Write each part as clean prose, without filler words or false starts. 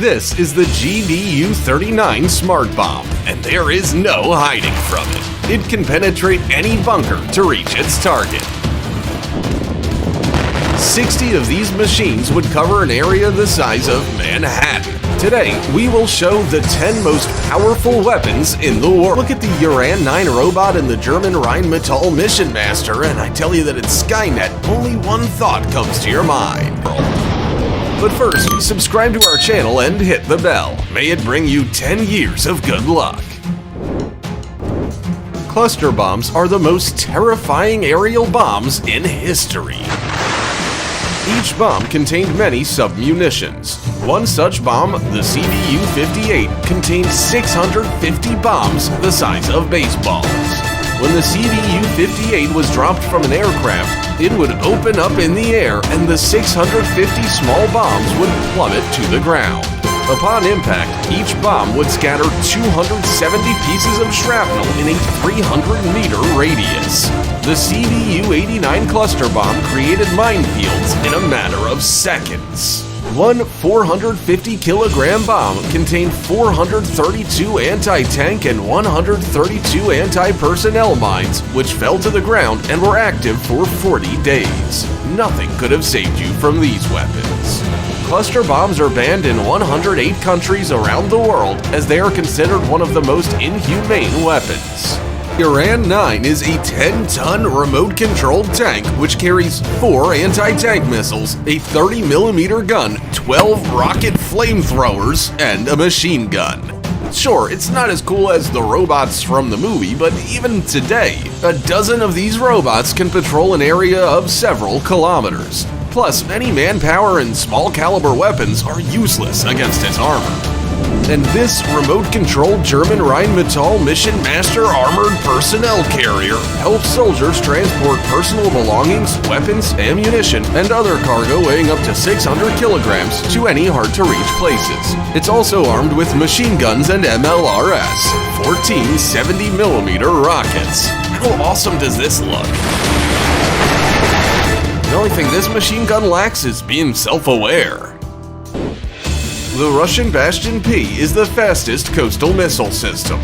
This is the GBU-39 Smart Bomb, and there is no hiding from it. It can penetrate any bunker to reach its target. 60 of these machines would cover an area the size of Manhattan. Today, we will show the 10 most powerful weapons in the world. Look at the Uran 9 robot and the German Rheinmetall Mission Master, and I tell you that it's Skynet, only one thought comes to your mind. But first, subscribe to our channel and hit the bell. May it bring you 10 years of good luck. Cluster bombs are the most terrifying aerial bombs in history. Each bomb contained many sub-munitions. One such bomb, the CBU-58, contained 650 bombs the size of baseballs. When the CBU-58 was dropped from an aircraft, it would open up in the air and the 650 small bombs would plummet to the ground. Upon impact, each bomb would scatter 270 pieces of shrapnel in a 300-meter radius. The CBU-89 cluster bomb created minefields in a matter of seconds. One 450-kilogram bomb contained 432 anti-tank and 132 anti-personnel mines, which fell to the ground and were active for 40 days. Nothing could have saved you from these weapons. Cluster bombs are banned in 108 countries around the world as they are considered one of the most inhumane weapons. Uran 9 is a 10-ton remote-controlled tank which carries 4 anti-tank missiles, a 30mm gun, 12 rocket flamethrowers, and a machine gun. Sure, it's not as cool as the robots from the movie, but even today, a dozen of these robots can patrol an area of several kilometers. Plus, any manpower and small-caliber weapons are useless against its armor. And this remote-controlled German Rheinmetall Mission Master Armored Personnel Carrier helps soldiers transport personal belongings, weapons, ammunition, and other cargo weighing up to 600 kilograms to any hard-to-reach places. It's also armed with machine guns and MLRS, 14 70mm rockets. How awesome does this look? The only thing this machine gun lacks is being self-aware. The Russian Bastion-P is the fastest coastal missile system.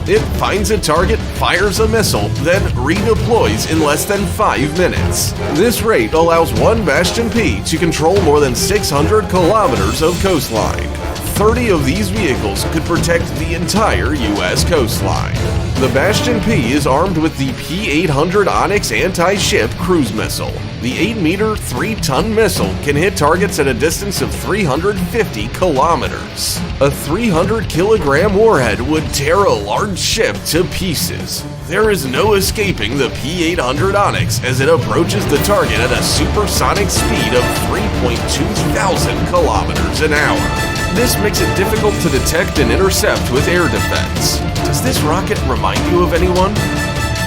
It finds a target, fires a missile, then redeploys in less than 5 minutes. This rate allows one Bastion-P to control more than 600 kilometers of coastline. 30 of these vehicles could protect the entire U.S. coastline. The Bastion-P is armed with the P-800 Onyx anti-ship cruise missile. The 8-meter, 3-ton missile can hit targets at a distance of 350 kilometers. A 300-kilogram warhead would tear a large ship to pieces. There is no escaping the P-800 Onyx as it approaches the target at a supersonic speed of 3.2 thousand kilometers an hour. This makes it difficult to detect and intercept with air defense. Does this rocket remind you of anyone?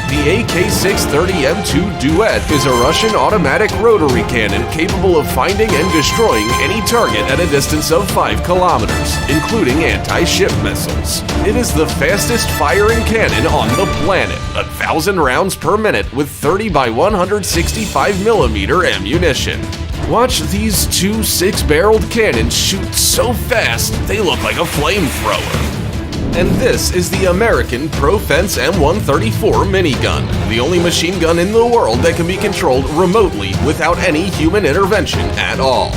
The AK-630M2 Duet is a Russian automatic rotary cannon capable of finding and destroying any target at a distance of 5 kilometers, including anti-ship missiles. It is the fastest firing cannon on the planet, 1,000 rounds per minute with 30 by 165mm ammunition. Watch these two 6-barreled cannons shoot so fast they look like a flamethrower. And this is the American Profense M134 minigun, the only machine gun in the world that can be controlled remotely without any human intervention at all.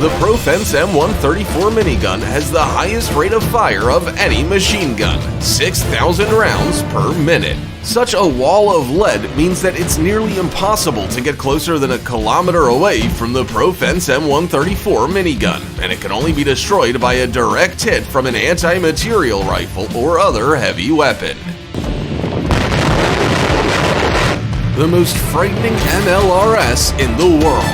The Profense M134 minigun has the highest rate of fire of any machine gun, 6,000 rounds per minute. Such a wall of lead means that it's nearly impossible to get closer than a kilometer away from the Profense M134 minigun, and it can only be destroyed by a direct hit from an anti-material rifle or other heavy weapon. The most frightening MLRS in the world.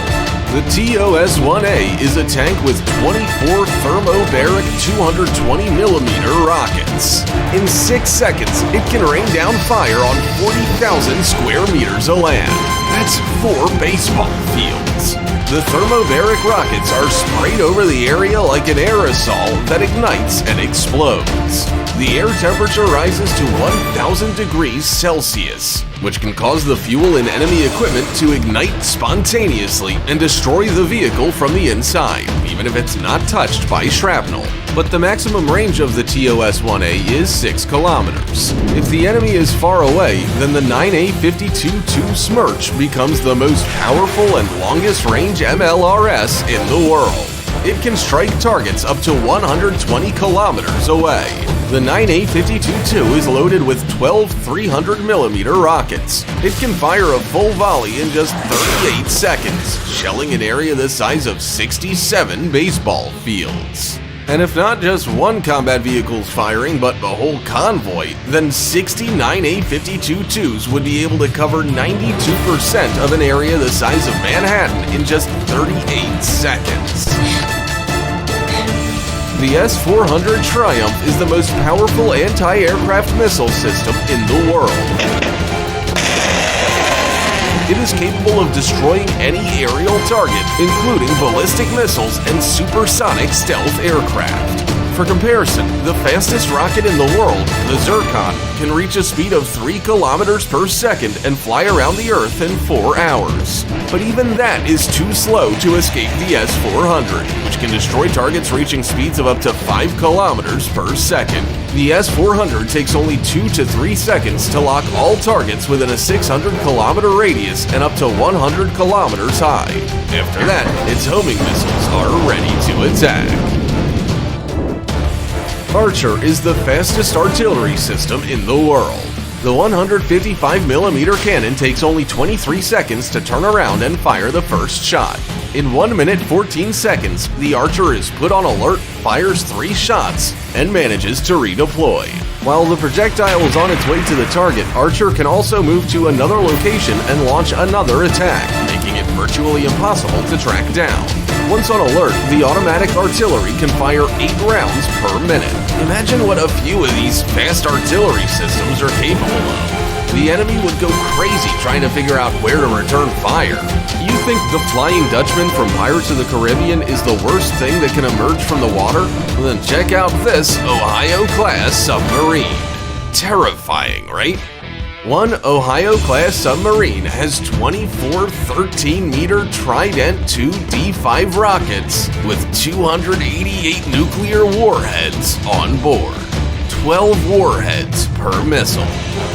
The TOS-1A is a tank with 24 thermobaric 220mm rockets. In 6 seconds, it can rain down fire on 40,000 square meters of land. That's 4 baseball fields. The thermobaric rockets are sprayed over the area like an aerosol that ignites and explodes. The air temperature rises to 1,000 degrees Celsius, which can cause the fuel in enemy equipment to ignite spontaneously and destroy the vehicle from the inside, even if it's not touched by shrapnel. But the maximum range of the TOS-1A is 6 kilometers. If the enemy is far away, then the 9A52-2 Smerch becomes the most powerful and longest range MLRS in the world. It can strike targets up to 120 kilometers away. The 9A52-2 is loaded with 12 300mm rockets. It can fire a full volley in just 38 seconds, shelling an area the size of 67 baseball fields. And if not just one combat vehicle's firing, but the whole convoy, then 60 9A52-2s would be able to cover 92% of an area the size of Manhattan in just 38 seconds. The S-400 Triumph is the most powerful anti-aircraft missile system in the world. It is capable of destroying any aerial target, including ballistic missiles and supersonic stealth aircraft. For comparison, the fastest rocket in the world, the Zircon, can reach a speed of 3 kilometers per second and fly around the Earth in 4 hours. But even that is too slow to escape the S-400, which can destroy targets reaching speeds of up to 5 kilometers per second. The S-400 takes only 2 to 3 seconds to lock all targets within a 600-kilometer radius and up to 100 kilometers high. After that, its homing missiles are ready to attack. Archer is the fastest artillery system in the world. The 155mm cannon takes only 23 seconds to turn around and fire the first shot. In 1 minute 14 seconds, the Archer is put on alert, fires 3 shots, and manages to redeploy. While the projectile is on its way to the target, Archer can also move to another location and launch another attack, making it virtually impossible to track down. Once on alert, the automatic artillery can fire 8 rounds per minute. Imagine what a few of these fast artillery systems are capable of. The enemy would go crazy trying to figure out where to return fire. You think the Flying Dutchman from Pirates of the Caribbean is the worst thing that can emerge from the water? Well, then check out this Ohio-class submarine. Terrifying, right? One Ohio-class submarine has 24 13-meter Trident II D5 rockets with 288 nuclear warheads on board. 12 warheads per missile.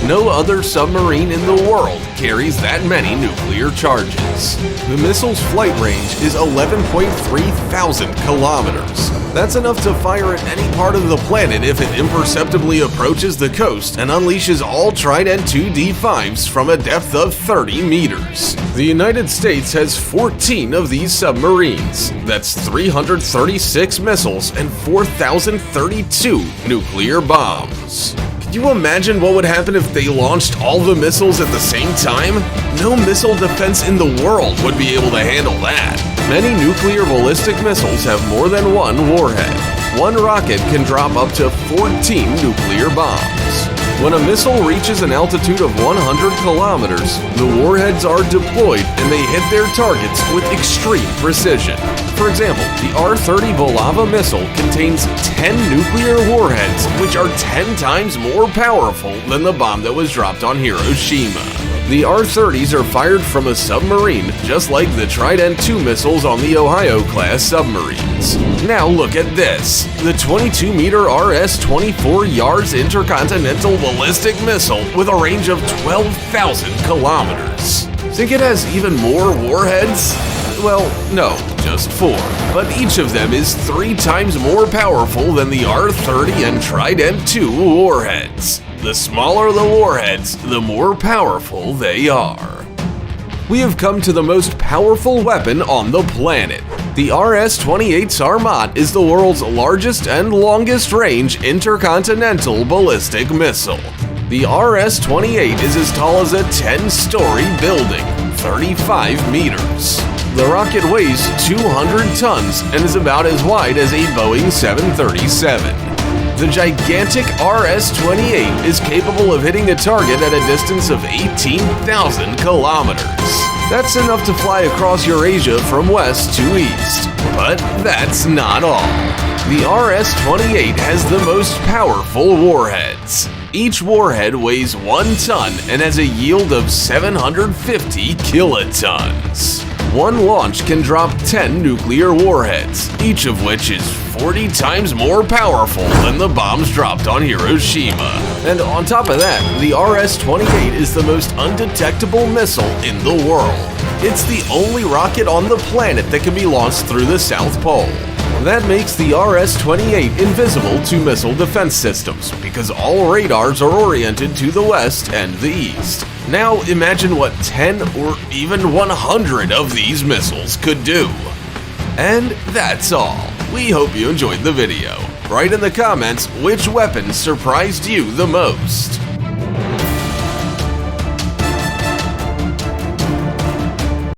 No other submarine in the world carries that many nuclear charges. The missile's flight range is 11.3 thousand kilometers. That's enough to fire at any part of the planet if it imperceptibly approaches the coast and unleashes all Trident II D5s from a depth of 30 meters. The United States has 14 of these submarines. That's 336 missiles and 4,032 nuclear bombs. Can you imagine what would happen if they launched all the missiles at the same time? No missile defense in the world would be able to handle that. Many nuclear ballistic missiles have more than one warhead. One rocket can drop up to 14 nuclear bombs. When a missile reaches an altitude of 100 kilometers, the warheads are deployed and they hit their targets with extreme precision. For example, the R-30 Bulava missile contains 10 nuclear warheads, which are 10 times more powerful than the bomb that was dropped on Hiroshima. The R-30s are fired from a submarine, just like the Trident II missiles on the Ohio-class submarines. Now look at this. The 22-meter RS-24 Yars intercontinental ballistic missile with a range of 12,000 kilometers. Think it has even more warheads? Well, no, just 4. But each of them is 3 times more powerful than the R-30 and Trident II warheads. The smaller the warheads, the more powerful they are. We have come to the most powerful weapon on the planet. The RS-28 Sarmat is the world's largest and longest range intercontinental ballistic missile. The RS-28 is as tall as a 10-story building, 35 meters. The rocket weighs 200 tons and is about as wide as a Boeing 737. The gigantic RS-28 is capable of hitting a target at a distance of 18,000 kilometers. That's enough to fly across Eurasia from west to east. But that's not all. The RS-28 has the most powerful warheads. Each warhead weighs 1 ton and has a yield of 750 kilotons. One launch can drop 10 nuclear warheads, each of which is 40 times more powerful than the bombs dropped on Hiroshima. And on top of that, the RS-28 is the most undetectable missile in the world. It's the only rocket on the planet that can be launched through the South Pole. That makes the RS-28 invisible to missile defense systems, because all radars are oriented to the west and the east. Now imagine what 10 or even 100 of these missiles could do. And that's all. We hope you enjoyed the video. Write in the comments which weapon surprised you the most.